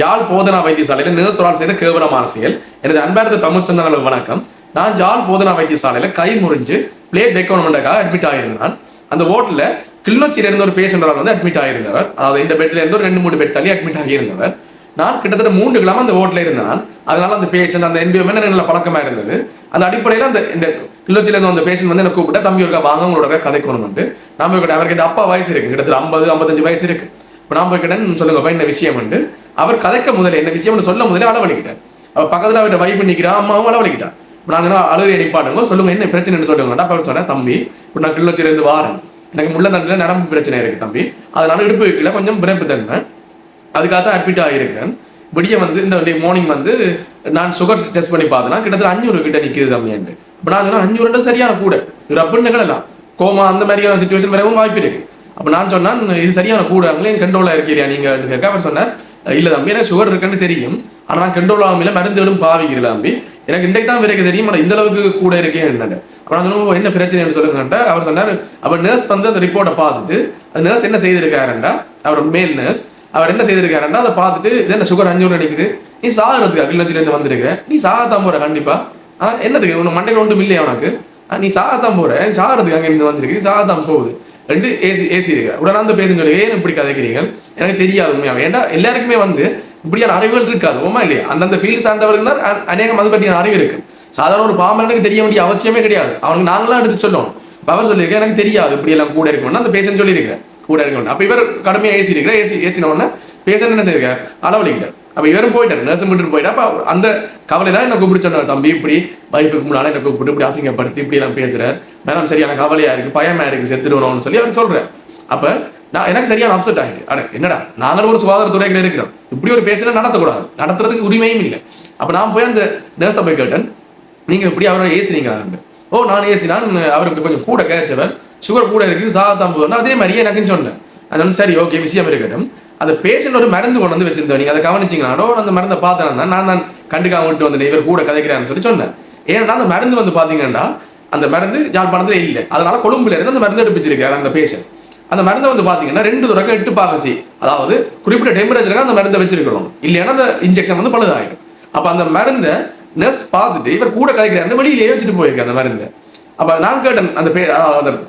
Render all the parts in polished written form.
யாழ் போதனா வைத்தியசாலையில் நேர்சொலால் செய்த கேவலமான செயல். எனது அன்பார்ந்த தமிழ் சொந்தங்களுக்கு வணக்கம். நான் யாழ் போதனா வைத்தியசாலையில கை முறிஞ்சு பிளேட் வைக்கணும்ன்றக்காக அட்மிட் ஆகியிருந்தான். அந்த ஓட்டில் கிளிநொச்சியில இருந்த ஒரு பேஷண்ட் வந்து அட்மிட் ஆகியிருந்தவர். அதாவது இந்த பெட்ல இருந்து ஒரு 2-3 பெட் தள்ளி அட்மிட் ஆகியிருந்தவர். நான் கிட்டத்தட்ட 3 கிழமை அந்த ஓட்டில் இருந்தான். அதனால அந்த பேஷண்ட் அந்த என்வியோமெண்ட் நல்ல பழக்கமா இருந்தது. அந்த அடிப்படையில் அந்த இந்த கிளிநொச்சியில இருந்து அந்த பேஷண்ட் வந்து என்ன கூப்பிட்டா, தம்பி ஒருக்கா வாங்க உங்களோட கதைக்கணும்ட்டு. நான் போய் அவர்கிட்ட அப்பா வயசு இருக்கு, கிட்டத்தட்ட 50-55 வயசு இருக்கு. இப்போ நான் போய் கிட்டேன்னு சொல்லுங்கப்பா என்ன விஷயம் உண்டு. அவர் கதைக்க முதல்ல என்ன விஷயம்னு சொல்ல முதல்ல அளவழிக்கிட்டார். அவர் பக்கத்தில் அவர்கிட்ட வைஃப் நிற்கிறா, அம்மாவும் அளவழிக்கிட்டார். இப்போ நாங்கள் அழுகை நிப்பாடுங்க, சொல்லுங்க என்ன பிரச்சனைன்னு சொல்லுங்கடா. அப்போ சொன்னேன், தம்பி இப்போ நான் கிளிநொச்சியிலேருந்து வாரேன், எனக்கு முள்ளந்தண்டில் நரம்பு பிரச்சனை இருக்கு தம்பி, அதனால இடுப்பு வைக்கல கொஞ்சம் பிறப்பு தன்மை, அதுக்காக தான் அட்மிட் ஆகியிருக்கிறேன். விடிய வந்து இந்த மார்னிங் வந்து நான் சுகர் டெஸ்ட் பண்ணி பார்த்தேன்னா கிட்டத்தட்ட 500 கிட்ட நிற்குது தம்பியாண்டு. இப்போ நான் சொன்னேன் 500 சரியான கூட, ரப்புன்னு கிடலாம் கோமா அந்த மாதிரியான சுச்சுவேஷன் வரவும் வாய்ப்பு இருக்கு. அப்போ நான் சொன்னேன் இது சரியான கூட, என் கண்ட்ரோலாக இருக்கிறியா நீங்கள் கேட்க. அவர் சொன்னார் இல்லை தம்பி எனக்கு சுகர் இருக்குன்னு தெரியும், ஆனால் நான் கண்ட்ரோல் ஆகாமல் மருந்துகளும் பாவிக்கிறல தம்பி, எனக்கு இன்றைக்கு தான் வரைக்கும் தெரியும், ஆனால் இந்த அளவுக்கு கூட இருக்கே என்னன்னு. அப்போ நான் சொன்னோம் என்ன பிரச்சனைன்னு சொல்லுங்கன்ட்டு. அவர் சொன்னார் அவர் நர்ஸ் வந்து அந்த ரிப்போர்ட்டை பார்த்துட்டு அந்த நர்ஸ் என்ன செய்திருக்காருண்டா, அவர் மேல் நர்ஸ் அவர் என்ன செய்திருக்காருன்னா அதை பார்த்துட்டு இது என்ன சுகர் 500 நினைக்குது, நீ சாகிறதுக்கு கிளிநொச்சியிலேருந்து வந்திருக்க, நீ சாகத்தான் போற கண்டிப்பா, என்னதுக்கு உனக்கு மண்டைக்கு ஒன்றும் இல்லையா உனக்கு, நீ சாகத்தான் போற, சாகிறதுக்கு அங்கே இருந்து வந்திருக்கு, சாகத்தான் போகுது ரெண்டு ஏசி இருக்கு. உடனே அந்த பேசுன்னு சொல்லி ஏன் இப்படி கதைக்கிறீங்க, எனக்கு தெரியாது உண்மையாக. ஏன்னா எல்லாருக்குமே வந்து இப்படியான அறிவுகள் இருக்காது ஓமா இல்லையா. அந்தந்த ஃபீல்ட் சார்ந்தவர்கள் தான் அநேகம் அது பற்றியான அறிவு இருக்கு. சாதாரண ஒரு பாமரனுக்கு தெரிய வேண்டிய அவசியமே கிடையாது, அவனுக்கு நாங்களாம் எடுத்து சொல்லணும். அவர் சொல்லியிருக்கேன் எனக்கு தெரியாது இப்படி எல்லாம் கூட இருக்கணும்னா அந்த பேசன்னு சொல்லியிருக்கிறேன் கூட இருக்கணும். அப்போ இவர் கடுமையாக ஏசி இருக்கிற ஏசின உடனே பேசன்னு என்ன செய்யிருக்கார் அளவழிக்கிட்டார். அப்போ இவரும் போயிட்டார், நர்ஸும் விட்டுட்டு போயிட்டா. அப்போ அந்த கவலை தான் என்ன கூப்பிட்டு சொன்னார், தம்பி இப்படி வைஃபுக்கு முன்னாடி என்ன கூப்பிட்டு இப்படி அசிங்கப்படுத்தி இப்படி எல்லாம் பேசுறார், மேடம் சரியான கவலையா இருக்கு, பயமா இருக்கு, செத்துடுவோம்னு சொல்லி அவர் சொல்றேன். அப்போ நான் எனக்கு சரியான அப்செட் ஆகிட்டு, அட என்னடா நாங்களும் ஒரு சுகாதாரத்துறைகள் இருக்கிறோம், இப்படி ஒரு பேசுனா நடத்தக்கூடாது, நடத்துறதுக்கு உரிமையும் இல்லை. அப்போ நான் போய் அந்த நர்ஸை போய் கேட்டேன், நீங்க இப்படி அவரை ஏசினீங்க. ஓ நான் ஏசினான், அவருக்கு கொஞ்சம் கூட கேச்சவர், சுகர் கூட இருக்குது, சாகத்தான் போதும் அதே மாதிரியே எனக்குன்னு சொன்னேன். அது சரி ஓகே விஷயம் இருக்கட்டும். அந்த பேஷண்ட் ஒரு மருந்து கொண்டு வந்து வச்சிருந்தோம், நீங்க அதை கவனிச்சிங்களானோ அந்த மருந்தை பார்த்தேன்னா நான் தான் கண்டுக்காம விட்டு வந்தேன், இவர் கூட கதைக்கிறான்னு சொல்லி சொன்னேன். ஏன்னா அந்த மருந்து வந்து பாத்தீங்கன்னா அந்த மருந்து யாழ்ப்பாணத்துல இல்லை, அதனால கொழும்புல இருந்து அந்த மருந்து எடுப்பிச்சிருக்காரு அந்த பேஷண்ட். அந்த மருந்தை வந்து பாத்தீங்கன்னா 2 தடவை 8 பாகசி, அதாவது குறிப்பிட்ட டெம்பரேச்சருக்கு அந்த மருந்தை வச்சிருக்கிறோம், இல்லைன்னா அந்த இன்ஜெக்ஷன் வந்து பழுதாயிடும். அப்ப அந்த மருந்தை நர்ஸ் பார்த்துட்டு இவர் கூட கதைக்கிறாரு வெளியிலேயே வச்சுட்டு போயிருக்காரு அந்த மருந்து. அப்ப நான் கேட்டேன் அந்த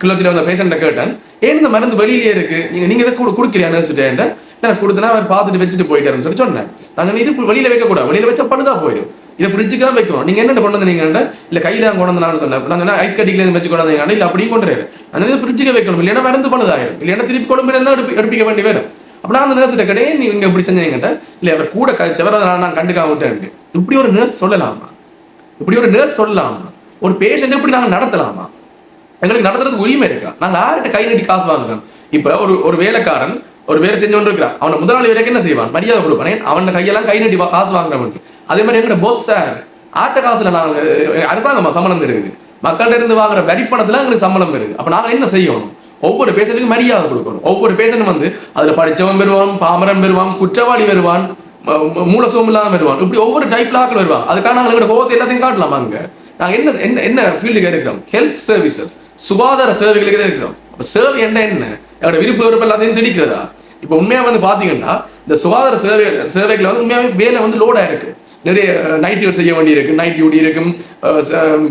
கிளிநொச்சியில வந்த பேஷண்ட்டை கேட்டேன், ஏன் இந்த மருந்து வெளியிலேயே இருக்கு, நீங்க இதை கொடுக்குறியா நர்ஸ்கிட்ட, நான் கொடுத்தனா அவர் பார்த்துட்டு வச்சுட்டு போயிட்டாருன்னு சொல்லி சொன்னேன். நாங்கள் இது வெளியில வைக்கக்கூடாது, வெளியில வச்சா பழுதா போயிடும், இதை ஃப்ரிட்ஜுக்கு தான் வைக்கணும், நீங்க என்ன கொண்டு வந்தீங்க இல்ல கையில கொண்டு வந்தான்னு சொன்னேன். நாங்கள் ஐஸ் கட்டில இருந்து வச்சு கொண்டு வந்தீங்க இல்ல அப்படியும் கொண்டு அந்த இது ஃப்ரிட்ஜுக்கு வைக்கணும், இல்லைன்னா மருந்து பழுதாயிரும், இல்லைன்னா திருப்பி கொழும்புல இருந்தா எடுப்பிக்க வேண்டி வரும். அப்ப நான் அந்த நர்ஸ்கிட்ட கிடையாது நீங்க இப்படி செஞ்சீங்கிட்ட, இல்ல அவர் கூட கழிச்சவர் அதை நான் கண்டுக்காம விட்டேன். இப்படி ஒரு நர்ஸ் சொல்லலாமா, இப்படி ஒரு நர்ஸ் சொல்லலாமா, ஒரு பேஷண்ட் இப்படி நாங்கள் நடத்தலாமா, எங்களுக்கு நடத்துறதுக்கு உரிமை இருக்கா, நாங்கள் யார்கிட்ட கை நீட்டி காசு வாங்குறோம். இப்ப ஒரு வேலைக்காரன் ஒரு வேலை செஞ்சோன்னு இருக்கிறான், அவனை முதலாளி வரைக்கும் என்ன செய்வான், மரியாதை கொடுப்பான், அவன் கையெல்லாம் கை நீட்டி காசு வாங்குறவனுக்கு. அதே மாதிரி எங்கட பொஸ் சார் ஆட்ட காசுல நாங்கள் அரசாங்கமா சம்பளம் இருக்குது, மக்கள்கிட்ட இருந்து வாங்குற வரிப்பணத்துல எங்களுக்கு சம்பளம் இருக்குது. அப்ப நாங்கள் என்ன செய்யணும், ஒவ்வொரு பேஷண்ட்டுக்கும் மரியாதை கொடுக்கணும். ஒவ்வொரு பேஷண்ட் வந்து அதுல படிச்சவன் பெறுவான், பாமரன் பெறுவான், குற்றவாளி வருவான், மூலசோம் இல்லாம வருவான், இப்படி ஒவ்வொரு டைப்ல ஆக்கள் வருவான். அதுக்காக நாங்கள் கோவத்தை எல்லாத்தையும் காட்டலாம். அங்க நாங்கள் என்ன என்ன ஃபீல்டுக்கு இருக்கிறோம், ஹெல்த் சர்வீசஸ் சுகாதார சேவைகளுக்கு இருக்கிறோம். அப்ப சேவை என்ன என்னோட விருப்ப விருப்பம் எல்லாத்தையும் திணிக்கிறதா. இப்போ உண்மையா வந்து பாத்தீங்கன்னா இந்த சுகாதார சேவைகளை வந்து உண்மையாவே வேலை வந்து லோடா இருக்கு, நிறைய நைட் செய்ய வேண்டி இருக்கு, நைட் டியூட்டி இருக்கும்,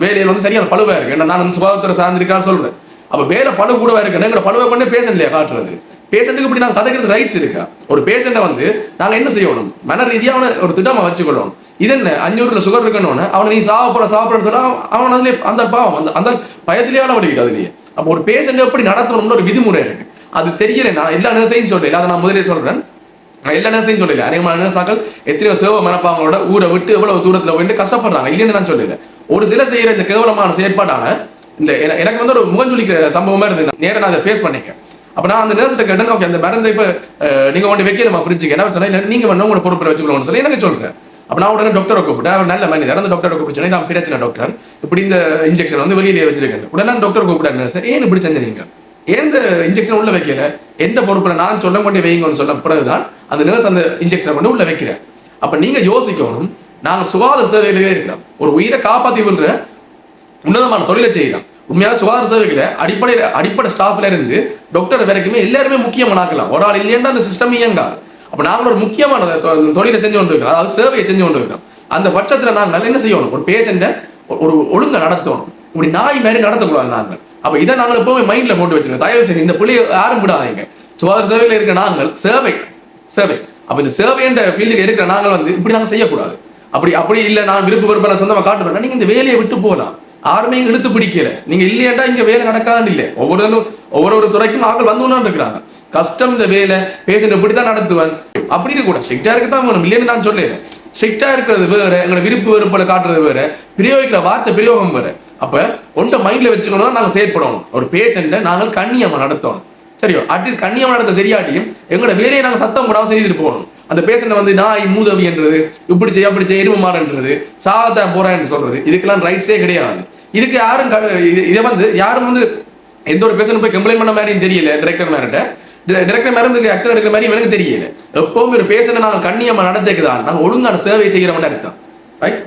வேலையில் வந்து சரியான பழுவா இருக்கு. நான் சுகாதாரத்துறை சார்ந்திருக்கான்னு சொல்றேன். அப்ப வேலை பழு கூடவா இருக்கு, எங்களை பழுவை கொண்டே பேஷண்ட் இல்லையா காட்டுறது, பேஷண்ட்டுக்கு இப்படி நாங்கள் கதைக்கிறது ரைட்ஸ் இருக்கா. ஒரு பேஷண்ட்டை வந்து நாங்கள் என்ன செய்யணும், மன ரீதியான ஒரு திட்டமா வச்சுக்கொள்ளணும். இது என்ன 500 சுகர் இருக்கணும்னு அவனை நீ சாப்பிட்றன்னு சொன்னா அவன் அதுலேயே அந்த பாவம் அந்த பயத்திலேயே அளவடிக்கிட்டு அதுலேயே. அப்போ ஒரு பேஷண்ட் எப்படி நடத்தணும்னு ஒரு விதிமுறை இருக்கு, அது தெரியல. நான் எல்லா நர்ஸையும் சொல்லல, அதை நான் முதலே சொல்றேன், எல்லா நர்ஸையும் சொல்லல. அநேகமான நர்ஸாக்கள் எத்தனையோ சேவை மனப்பாங்களோட ஊரை விட்டு எவ்வளவு தூரத்துல போயிட்டு கஷ்டப்படுறாங்க, இல்லைன்னு நான் சொல்லல. ஒரு சில செய்யற இந்த கேவலமான செயற்பாடான இந்த எனக்கு வந்து ஒரு முகஞ்சொலிக்கிற சம்பவமா இருந்தது, நேரம் நான் அதை ஃபேஸ் பண்ணிக்கேன். அப்ப நான் அந்த நர்ஸ்கிட்ட கேட்டேன், ஓகே அந்த மருந்தை இப்ப நீங்க கொண்டு வைக்கணுமா ஃப்ரிட்ஜுக்கு, என்ன சொன்னா நீங்க வேணும் உங்களோட பொறுப்பை வச்சுக்கணும்னு சொல்லி எனக்கு சொல்றேன். அப்ப நான் உடனே டாக்டரை கூப்பிட்டேன், அவர் நல்ல மனிதர், அந்த டாக்டரை கூப்பிட்டு நான் பிரச்சனை டாக்டர் இப்படி இந்த இன்ஜெக்ஷன் வந்து வெளியிலே வச்சிருக்கேன். உடனே டாக்டர் கூப்பிட்டாங்க, சார் ஏன் இப்படி செஞ்சீங்க, ஏன் இந்த இன்ஜெக்ஷன் உள்ள வைக்கல, எந்த பொறுப்புல நான் சொல்ல கொண்டே வைங்கன்னு சொல்ல பிறகுதான் அந்த நர்ஸ் அந்த இன்ஜெக்ஷனை கொண்டு உள்ள வைக்கிறேன். அப்ப நீங்க யோசிக்கணும், நாங்கள் சுகாதார சேவையிலே இருக்கிறோம், ஒரு உயிரை காப்பாற்றி விடுற உன்னதமான தொழிலை செய்யலாம். உண்மையாக சுகாதார சேவைகளை அடிப்படை ஸ்டாஃப்ல இருந்து டாக்டர் வரைக்குமே எல்லாருமே முக்கியமானாக்கலாம். ஒரு ஆள் இல்லைன்னா அந்த சிஸ்டம் இயங்காது. அப்ப நாங்கள் ஒரு முக்கியமான தொழிலை செஞ்சு கொண்டு இருக்கிறோம், அதாவது சேவையை செஞ்சு கொண்டு இருக்கிறோம். அந்த பட்சத்துல நாங்கள் என்ன செய்யணும், ஒரு பேஷண்ட ஒரு ஒழுங்கா நடத்தணும், இப்படி நாய் மாதிரி நடத்தக்கூடாது நாங்கள். அப்ப இதை நாங்கள் எப்பவுமே மைண்ட்ல போட்டு வச்சிருக்கோம். தயவு செய்து இந்த பிள்ளைய யாரும் விடாதீங்க. சுகாதார சேவையில இருக்க நாங்கள் சேவை சேவை அப்ப இந்த சேவை என்ற ஃபீல்டுக்கு இருக்கிற நாங்கள் இப்படி நாங்கள் செய்யக்கூடாது. அப்படி இல்ல நான் விருப்ப சொந்தமா காட்டுவேன், நீங்க இந்த வேலையை விட்டு போகலாம். யாருமே இங்க இழுத்து பிடிக்கல, நீங்க இல்லையாண்டா இங்க வேலை நடக்காது. இல்லை, ஒவ்வொரு துறைக்கும் ஆக்கள் வந்து இருக்கிறாங்க. கஷ்டம் இந்த வேலை, பேஷண்ட் இப்படித்தான் நடத்துவேன் அப்படின்னு கூட ஸ்ட்ரிக்டா இருக்கத்தான் வேணும், இல்லைன்னு நான் சொல்லேன். ஸ்ட்ரிக்டா இருக்கிறது வேற, எங்களோட வெறுப்புல காட்டுறது வேற, பிரயோகிக்கிற வார்த்தை பிரயோகம் வேற. அப்ப ஒன்றை மைண்ட்ல வச்சுக்கணும், நாங்க செயற்படணும். ஒரு பேஷண்ட்டை நாங்கள் கண்ணியமா நடத்தணும். சரியோ, அட்லீஸ்ட் கண்ணியமா நடத்த தெரியாட்டியும் எங்களோட வேலையை நாங்க சத்தம் போடாம செய்துட்டு போகணும். அந்த பேஷண்ட்டை நாய் மூதவி என்றது, இப்படி செய்ய அப்படி செய்ய, இரும மாறன்றது, சாகத்தான் போறேன்னு சொல்றது, இதுக்கெல்லாம் ரைட்ஸே கிடையாது. இதுக்கு யாரும் இதை யாரும் எந்த ஒரு பேஷண்ட் போய் கம்ப்ளைண்ட் பண்ண மாதிரியும் தெரியல. டைரக்டர் மேடம் ஆக்சன் எடுக்கிற மாதிரி எனக்கு தெரியல. எப்பவுமே ஒரு பேஷண்ட்டை நாங்கள் கண்ணியமா நடத்துக்குதான் நாங்கள் ஒழுங்கான சேவை செய்கிறோம்னு அர்த்தம். ரைட்.